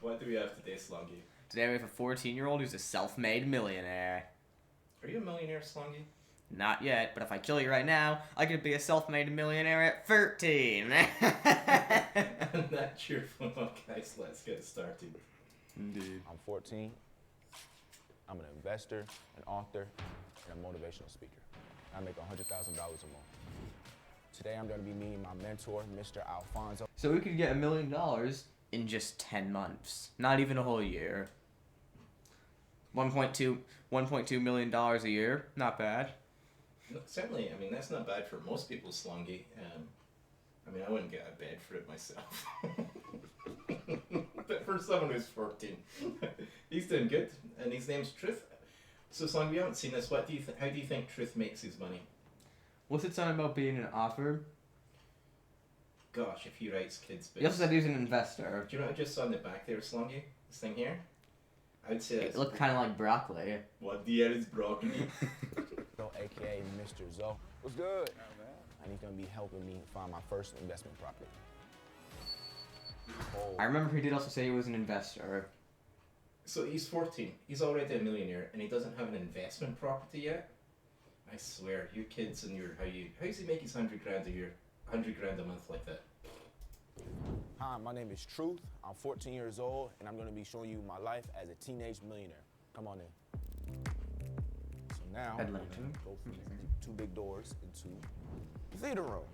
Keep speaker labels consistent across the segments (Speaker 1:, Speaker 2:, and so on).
Speaker 1: What do we have today, Slongi?
Speaker 2: Today we have a 14-year-old who's a self-made millionaire.
Speaker 1: Are you a millionaire, Slongi?
Speaker 2: Not yet, but if I kill you right now, I could be a self-made millionaire at 13.
Speaker 1: And that cheerful note, guys, let's get started.
Speaker 2: Indeed.
Speaker 3: I'm 14. I'm an investor, an author, and a motivational speaker. I make $100,000 a month. Today I'm going to be meeting my mentor, Mr. Alfonso.
Speaker 2: So we could get $1 million in just 10 months. Not even a whole year. $1.2 million a year. Not bad.
Speaker 1: No, certainly, I mean, that's not bad for most people, Slongi. I mean, I wouldn't get out of bed for it myself. But for someone who's 14, he's doing good, and his name's Truth. So, Slongi, we haven't seen this. How do you think Truth makes his money?
Speaker 2: What's it sound about being an author?
Speaker 1: Gosh, if he writes kids' books.
Speaker 2: He also said he was an investor.
Speaker 1: Do you know what I just saw in the back there, Slongi? This thing here? I would say that's...
Speaker 2: It looked kind of like broccoli.
Speaker 1: What the hell is broccoli?
Speaker 3: AKA Mr. Zoe. What's good? And he's going to be helping me find my first investment property.
Speaker 2: I remember he did also say he was an investor.
Speaker 1: So he's 14. He's already a millionaire, and he doesn't have an investment property yet. I swear, you kids and your how does he make his $100 grand a year, $100 grand a month like that?
Speaker 3: Hi, my name is Truth. I'm 14 years old, and I'm going to be showing you my life as a teenage millionaire. Come on in. So now,
Speaker 2: I'd
Speaker 3: I'm
Speaker 2: like
Speaker 3: going to go through two big doors into the theater room.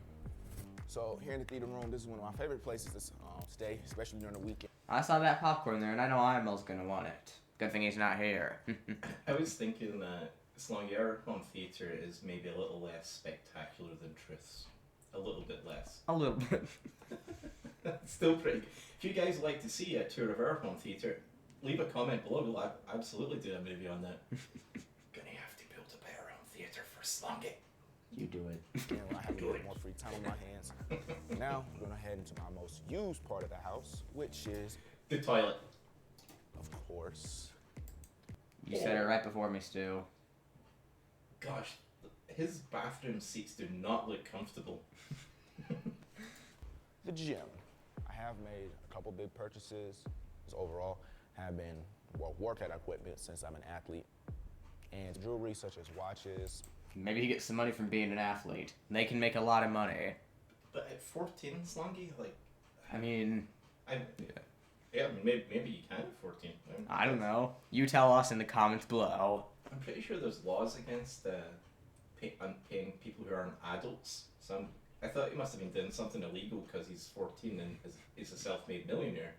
Speaker 3: So here in the theater room, this is one of my favorite places to stay, especially during the weekend.
Speaker 2: I saw that popcorn there, and I know Imel's gonna want it. Good thing he's not here.
Speaker 1: I was thinking that Slongi, our home theatre is maybe a little less spectacular than Truth's. A little bit less.
Speaker 2: A little bit.
Speaker 1: Still pretty. If you guys like to see a tour of our home theatre, leave a comment below. We'll absolutely do a movie on that. Gonna have to build a better home theatre for Slongi.
Speaker 2: You do it.
Speaker 3: And I have a little more free time on my hands. Now, we're going to head into my most used part of the house, which is...
Speaker 1: The toilet.
Speaker 3: Of course.
Speaker 2: You said it right before me, Stu.
Speaker 1: Gosh, his bathroom seats do not look comfortable.
Speaker 3: The gym. I have made a couple big purchases. So overall, have been workout equipment since I'm an athlete. And jewelry such as watches.
Speaker 2: Maybe he gets some money from being an athlete. They can make a lot of money.
Speaker 1: But at 14, Slongi, like...
Speaker 2: I mean...
Speaker 1: Yeah, I mean, maybe you can at 14.
Speaker 2: I don't know. You tell us in the comments below.
Speaker 1: I'm pretty sure there's laws against paying people who aren't adults. So I thought he must have been doing something illegal because he's 14 and is a self-made millionaire.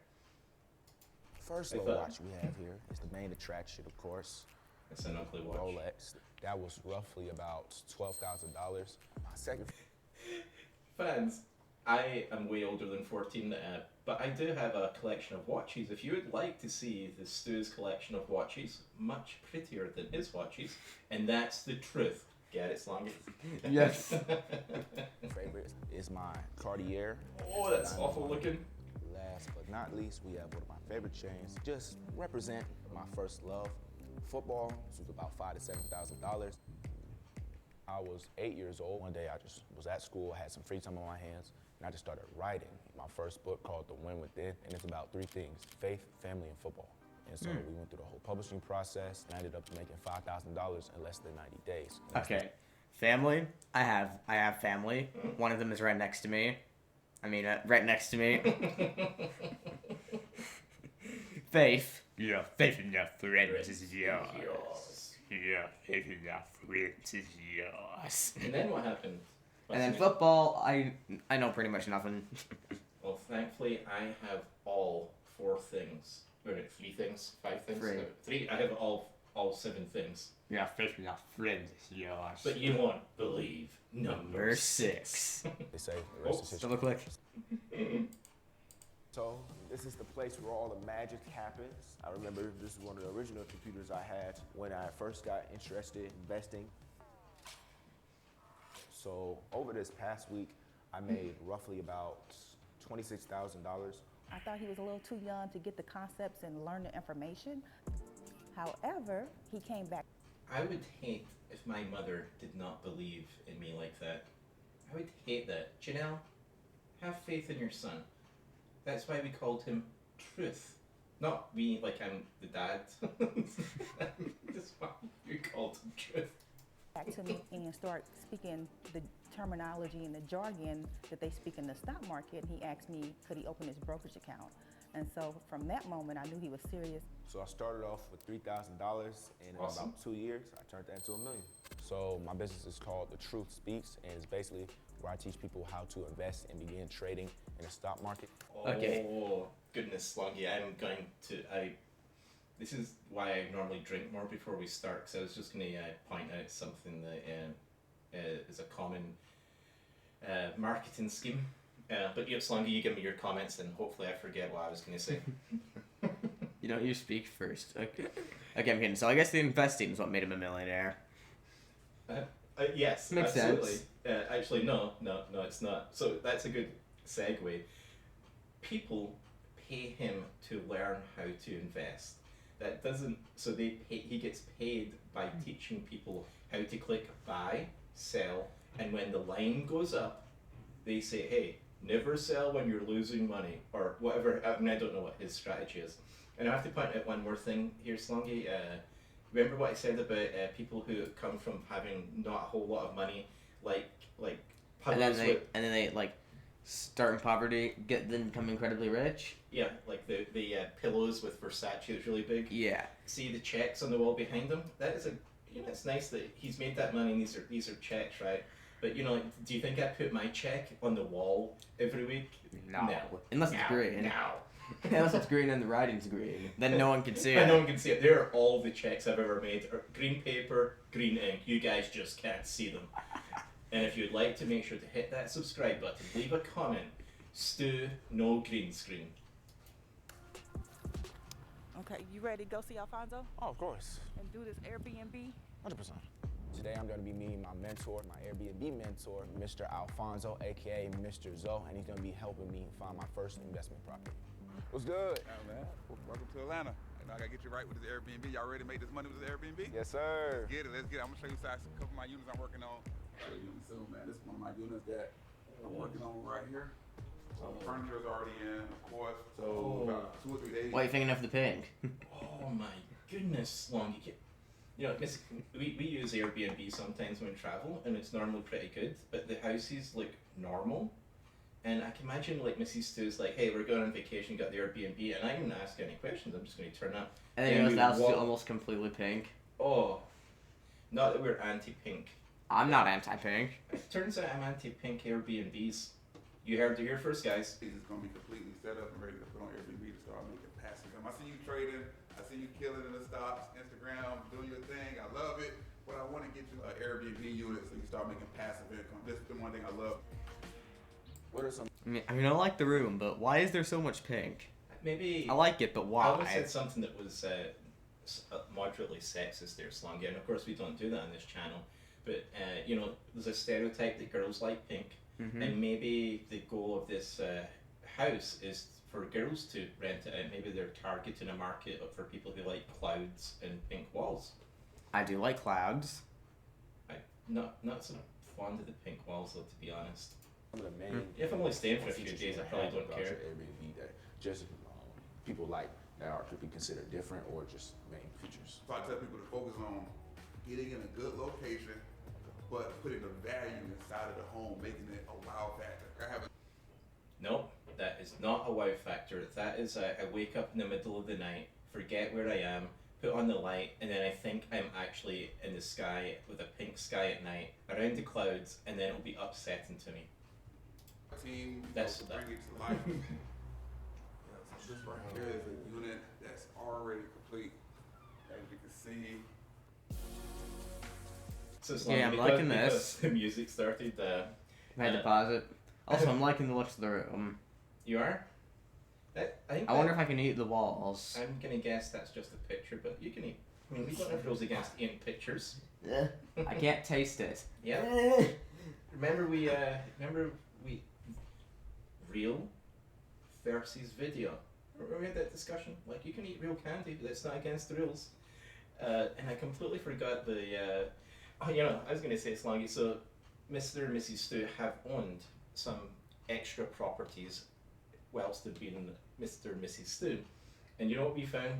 Speaker 3: First little watch we have here is the main attraction, of course.
Speaker 1: It's an ugly watch.
Speaker 3: Rolex. That was roughly about $12,000. My second...
Speaker 1: Fans, I am way older than 14, but I do have a collection of watches. If you would like to see the Stu's collection of watches, much prettier than his watches, and that's the truth. Get it, Slongi?
Speaker 2: Yes.
Speaker 3: favorite is my Cartier.
Speaker 1: Oh, that's awful looking.
Speaker 3: Last but not least, we have one of my favorite chains. Just represent my first love. Football, this was about $5,000 to $7,000. I was 8 years old. One day I just was at school, had some free time on my hands, and I just started writing my first book called The Win Within, and it's about three things: faith, family, and football. And so we went through the whole publishing process, and I ended up making $5,000 in less than 90 days.
Speaker 2: Okay. Family? I have family. One of them is right next to me. Right next to me. Faith. Yeah, faith in your friends is yours. Yeah, faith in your friends is yours.
Speaker 1: And then what happened?
Speaker 2: And then football, I know pretty much nothing.
Speaker 1: Well, thankfully, I have all 4 things. Or 3 things? 5 things? 3. I have all 7 things.
Speaker 2: Yeah, faith in your friends is yours.
Speaker 1: But you won't believe number 6.
Speaker 3: They say the rest is history.
Speaker 2: Double click.
Speaker 3: So this is the place where all the magic happens. I remember this is one of the original computers I had when I first got interested in investing. So over this past week, I made roughly about $26,000.
Speaker 4: I thought he was a little too young to get the concepts and learn the information. However, he came back.
Speaker 1: I would hate if my mother did not believe in me like that. I would hate that. Janelle, have faith in your son. That's why we called him Truth, Not me, like I'm the dad. That's why you called him truth.
Speaker 4: Back to me and start speaking the terminology and the jargon that they speak in the stock market. And he asked me, could he open his brokerage account? And so from that moment, I knew he was serious.
Speaker 3: So I started off with $3,000, and in
Speaker 1: Awesome.
Speaker 3: about 2 years, I turned that into $1 million. So my business is called The Truth Speaks, and it's basically where I teach people how to invest and begin trading in the stock market.
Speaker 2: Okay.
Speaker 1: Oh, goodness, Slongi, this is why I normally drink more before we start, because I was just going to point out something that is a common marketing scheme. But yeah, Slongi, you give me your comments, and hopefully I forget what I was going to say.
Speaker 2: You know, you speak first. Okay, I'm kidding. So I guess the investing is what made him a millionaire.
Speaker 1: Yes,
Speaker 2: Makes
Speaker 1: absolutely.
Speaker 2: sense.
Speaker 1: Actually, no, it's not. So that's a good segue. People pay him to learn how to invest. That doesn't. So he gets paid by teaching people how to click buy, sell, and when the line goes up, they say, "Hey, never sell when you're losing money," or whatever. I mean, I don't know what his strategy is. And I have to point out one more thing here, Slongi. Remember what I said about people who come from having not a whole lot of money, like
Speaker 2: And then
Speaker 1: puddlers
Speaker 2: they
Speaker 1: with,
Speaker 2: like start in poverty, then become incredibly rich.
Speaker 1: yeah, like the pillows with Versace that's really big.
Speaker 2: Yeah.
Speaker 1: See the checks on the wall behind him? That is it's nice that he's made that money and these are checks, right? But do you think I put my check on the wall every week?
Speaker 2: No. Unless it's green.
Speaker 1: No.
Speaker 2: Unless it's green and the writing's green. Then no one can see
Speaker 1: And
Speaker 2: it.
Speaker 1: no one can see it. There are all the checks I've ever made. Green paper, green ink. You guys just can't see them. And if you'd like to, make sure to hit that subscribe button. Leave a comment. Stu, no green screen.
Speaker 5: Okay, you ready to go see Alfonso
Speaker 3: Oh, of course,
Speaker 5: and do this Airbnb?
Speaker 3: 100%. Today I'm going to be meeting my mentor, my Airbnb mentor, Mr. Alfonso, aka Mr. Zoe, and he's going to be helping me find my first investment property. What's good?
Speaker 6: Oh, man. Welcome to Atlanta. I gotta get you right with this Airbnb. Y'all ready to make this money with this Airbnb?
Speaker 3: Yes, sir.
Speaker 6: Let's get it. I'm gonna show you a couple of my units I'm working on. Show you soon, man. This is one of my units that I'm working on right here. So the furniture is already in, of course. So about 2 or 3 days.
Speaker 2: What are you thinking of the pink?
Speaker 1: Oh my goodness, Slongi. We use Airbnb sometimes when we travel, and it's normally pretty good, but the houses look normal. And I can imagine Mrs. Stu's like, "Hey, we're going on vacation, got the Airbnb," and I didn't ask any questions. I'm just going to turn up.
Speaker 2: And then
Speaker 1: we
Speaker 2: it was
Speaker 1: walk-
Speaker 2: almost completely pink.
Speaker 1: Oh, not that we're anti-pink.
Speaker 2: I'm not anti-pink.
Speaker 1: It turns out I'm anti-pink Airbnbs. You heard it here first, guys.
Speaker 6: It's gonna be completely set up and ready to put on Airbnb to start making passive income. I see you trading. I see you killing in the stocks, Instagram, doing your thing. I love it. But I want to get you an Airbnb unit so you start making passive income. This is the one thing I love.
Speaker 3: What are some?
Speaker 2: I mean, I like the room, but why is there so much pink?
Speaker 1: Maybe
Speaker 2: I like it, but
Speaker 1: I almost
Speaker 2: why?
Speaker 1: said something that was moderately sexist there, Slongi, and of course we don't do that on this channel. But there's a stereotype that girls like pink, and maybe the goal of this house is for girls to rent it out. Maybe they're targeting a market for people who like clouds and pink walls.
Speaker 2: I do like clouds.
Speaker 1: I'm not so fond of the pink walls though, to be honest.
Speaker 3: Some of the main.
Speaker 1: If I'm only staying for a few
Speaker 3: features
Speaker 1: days,
Speaker 3: you
Speaker 1: I probably
Speaker 3: have
Speaker 1: don't
Speaker 3: about
Speaker 1: care.
Speaker 3: your Airbnb that just people like that are to be considered different or just main features.
Speaker 6: So I tell people to focus on getting in a good location, but putting the value inside of the home, making it a wow factor.
Speaker 1: No, that is not a wow factor. That is I wake up in the middle of the night, forget where I am, put on the light, and then I think I'm actually in the sky with a pink sky at night, around the clouds, and then it'll be upsetting to me.
Speaker 6: Team
Speaker 1: That's
Speaker 6: to bring it to life. So this right here is a unit that's already complete. As you can see.
Speaker 1: So it's
Speaker 2: Yeah, I'm
Speaker 1: because-
Speaker 2: liking this.
Speaker 1: because the music started.
Speaker 2: My deposit. Also, I'm liking the looks of the room.
Speaker 1: You are?
Speaker 2: I wonder if I can eat the walls.
Speaker 1: I'm gonna guess that's just a picture, but you can eat. I mean, we don't have rules against eating pictures.
Speaker 2: I can't taste it.
Speaker 1: Yeah. Remember we real versus video. Remember we had that discussion? Like, you can eat real candy, but it's not against the rules. And I completely forgot the. I was going to say Slongi. So, Mr. and Mrs. Stew have owned some extra properties whilst they've been Mr. and Mrs. Stew. And you know what we found?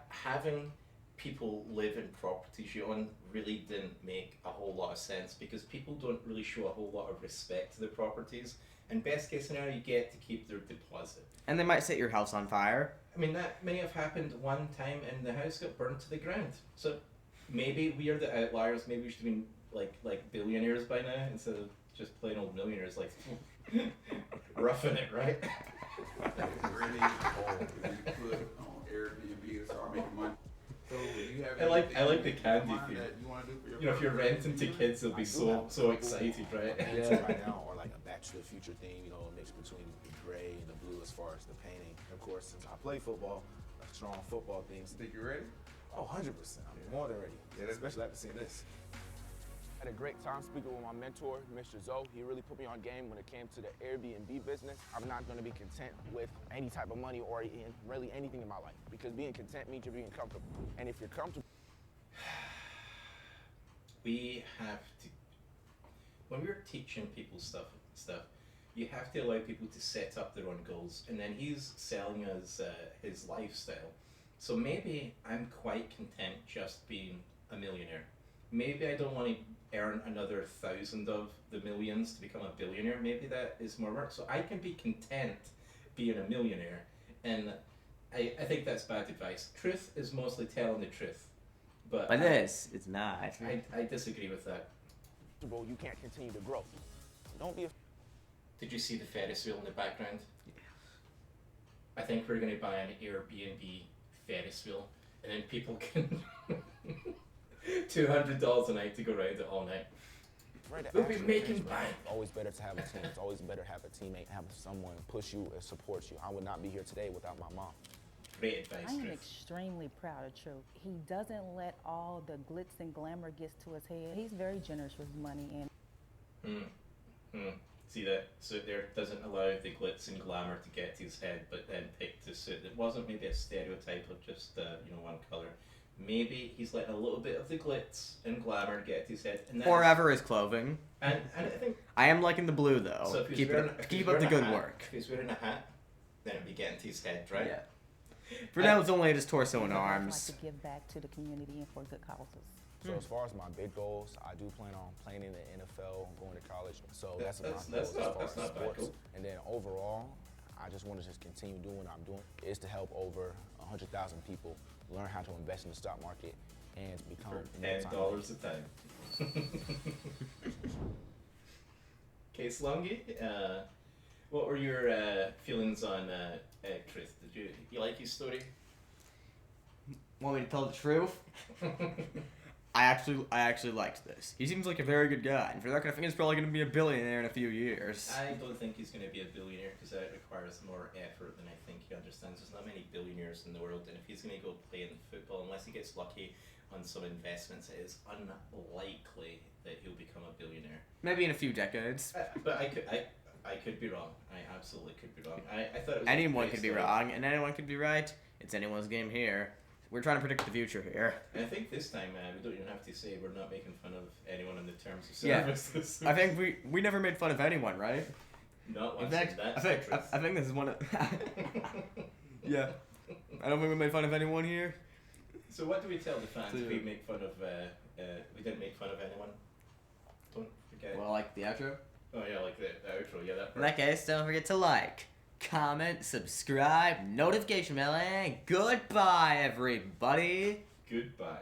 Speaker 1: Having people live in properties you own really didn't make a whole lot of sense because people don't really show a whole lot of respect to their properties. And best case scenario, you get to keep their deposit.
Speaker 2: And they might set your house on fire.
Speaker 1: I mean, that may have happened one time and the house got burned to the ground. So maybe we are the outliers. Maybe we should have been like billionaires by now instead of just plain old millionaires, like roughing it, right?
Speaker 6: That is really cold if you put on Airbnb to start making money. So you have
Speaker 1: I like the
Speaker 6: anything
Speaker 1: candy
Speaker 6: in mind
Speaker 1: thing.
Speaker 6: that you want to do for your
Speaker 1: You know, if you're renting to kids, they'll be so excited, right?
Speaker 3: Yeah. Right now, or like a Back to the Future theme, you know, a mix between the gray and the blue as far as the painting. Of course, since I play football, a strong football theme.
Speaker 6: Think you're ready?
Speaker 3: Oh, 100%. I'm more than ready.
Speaker 6: Yeah,
Speaker 3: Especially after seeing this. I had a great time speaking with my mentor, Mr. Zoe. He really put me on game when it came to the Airbnb business. I'm not going to be content with any type of money or in really anything in my life because being content means you're being comfortable. And if you're comfortable,
Speaker 1: We have to, when we're teaching people stuff, you have to allow people to set up their own goals. And then he's selling us his lifestyle. So maybe I'm quite content just being a millionaire. Maybe I don't want to earn another 1,000 of the millions to become a billionaire. Maybe that is more work. So I can be content being a millionaire. And I think that's bad advice. Truth is mostly telling the truth. But
Speaker 2: this, it's not.
Speaker 1: I disagree with that.
Speaker 3: you can't continue to grow. Don't be
Speaker 1: Did you see the Ferris wheel in the background? I think we're going to buy an Airbnb Ferris wheel, and then people can $200 a night to go around it all night. We'll be making bank.
Speaker 3: It's always better to have a team. It's always better to have a teammate, have someone push you and support you. I would not be here today without my mom.
Speaker 1: Great advice,
Speaker 4: I am
Speaker 1: Truth.
Speaker 4: extremely proud of True. He doesn't let all the glitz and glamour get to his head. He's very generous with his money, and
Speaker 1: See that? So there doesn't allow the glitz and glamour to get to his head, but then picked a suit that wasn't maybe a stereotype of just one color. Maybe he's letting a little bit of the glitz and glamour get to his head, and
Speaker 2: Forever is clothing.
Speaker 1: And I think
Speaker 2: I am liking the blue though.
Speaker 1: so. If he's
Speaker 2: Keep
Speaker 1: wearing, if he's
Speaker 2: keep up the
Speaker 1: wearing a
Speaker 2: good
Speaker 1: hat-
Speaker 2: work.
Speaker 1: If he's wearing a hat, then it'd be getting to his head, right?
Speaker 2: Yeah. For now, it's only his torso and
Speaker 4: he does
Speaker 2: arms.
Speaker 4: like to give back to the community and for good causes.
Speaker 3: So as far as my big goals, I do plan on playing in the NFL, going to college. So that's my goals as far as
Speaker 1: not bad
Speaker 3: sports.
Speaker 1: goal.
Speaker 3: And then overall, I just want to just continue doing what I'm doing. Is to help over 100,000 people learn how to invest in the stock market and become
Speaker 1: For $10 a time. Okay, Slongi, what were your feelings on Truth? Did you like his story?
Speaker 2: Want me to tell the truth? I actually liked this. He seems like a very good guy, and for that kind of thing, he's probably going to be a billionaire in a few years.
Speaker 1: I don't think he's going to be a billionaire because that requires more effort than I think he understands. There's not many billionaires in the world, and if he's going to go play in football, unless he gets lucky on some investments, it is unlikely that he'll become a billionaire.
Speaker 2: Maybe in a few decades.
Speaker 1: But I could be wrong. I absolutely could be wrong. I thought it was
Speaker 2: Anyone could be wrong, and anyone could be right. It's anyone's game here. We're trying to predict the future here.
Speaker 1: And I think this time we don't even have to say we're not making fun of anyone in the terms of
Speaker 2: Yeah.
Speaker 1: service.
Speaker 2: I think we never made fun of anyone, right?
Speaker 1: Not
Speaker 2: In
Speaker 1: once.
Speaker 2: fact,
Speaker 1: That's
Speaker 2: I think this is one of. Yeah. I don't think we made fun of anyone here.
Speaker 1: So what do we tell the fans if we
Speaker 2: So-
Speaker 1: make fun of? We didn't make fun of anyone. Don't forget.
Speaker 2: Well, like the outro.
Speaker 1: Oh yeah, like the outro. Yeah, that
Speaker 2: In
Speaker 1: part.
Speaker 2: that case, don't forget to like, comment, subscribe, notification bell, and goodbye, everybody.
Speaker 1: Goodbye.